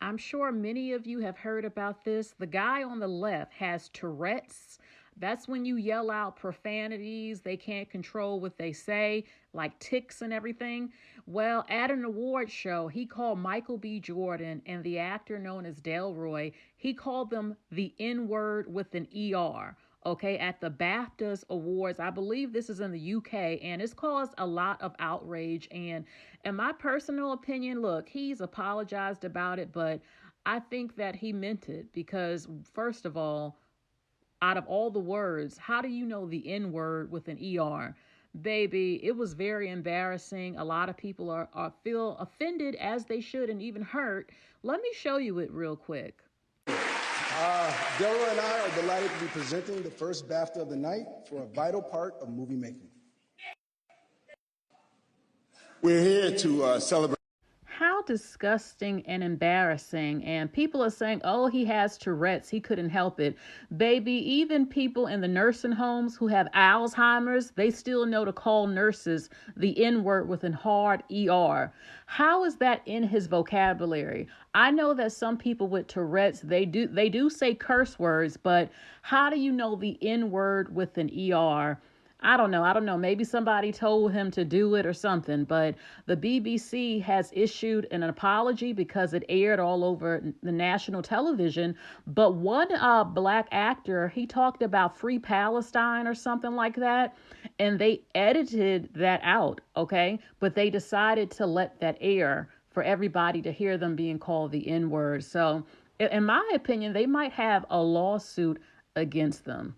I'm sure many of you have heard about this. The guy on the left has Tourette's. That's when you yell out profanities. They can't control what they say, like ticks and everything. Well, at an award show, he called Michael B. Jordan and the actor known as Delroy, he called them the N word with an ER. Okay, at the Bafta's awards. I believe this is in the UK, and it's caused a lot of outrage. And in my personal opinion, look, he's apologized about it, but I think that he meant it because, first of all, out of all the words, how do you know the N word with an ER? Baby, it was very embarrassing. A lot of people are feel offended, as they should, and even hurt. Let me show you it real quick. Delroy and I are delighted to be presenting the first BAFTA of the night for a vital part of movie making. We're here to celebrate. How disgusting and embarrassing. And people are saying, oh, he has Tourette's. He couldn't help it. Baby, even people in the nursing homes who have Alzheimer's, they still know to call nurses the N word with an hard ER. How is that in his vocabulary? I know that some people with Tourette's, they do say curse words, but how do you know the N word with an ER? I don't know. Maybe somebody told him to do it or something, but the BBC has issued an apology because it aired all over the national television. But one black actor, he talked about Free Palestine or something like that, and they edited that out, okay? But they decided to let that air for everybody to hear them being called the N-word. So in my opinion, they might have a lawsuit against them.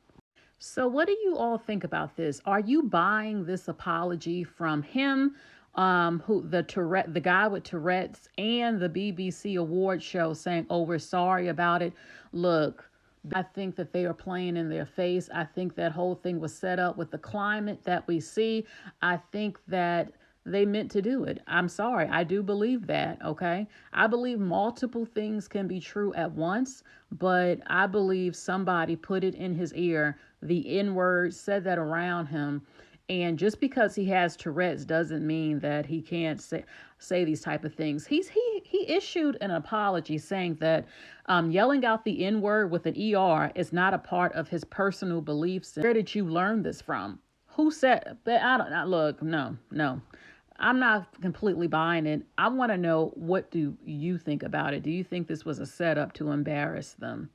So what do you all think about this? Are you buying this apology from him, the guy with Tourette's, and the BBC award show saying, oh, we're sorry about it? Look, I think that they are playing in their face. I think that whole thing was set up with the climate that we see. I think that they meant to do it. I'm sorry. I do believe that. Okay. I believe multiple things can be true at once, but I believe somebody put it in his ear, the N word, said that around him. And just because he has Tourette's doesn't mean that he can't say these type of things. He issued an apology saying that yelling out the N word with an ER is not a part of his personal beliefs. Where did you learn this from? Who said that? I don't know. Look, no. I'm not completely buying it. I want to know, what do you think about it? Do you think this was a setup to embarrass them?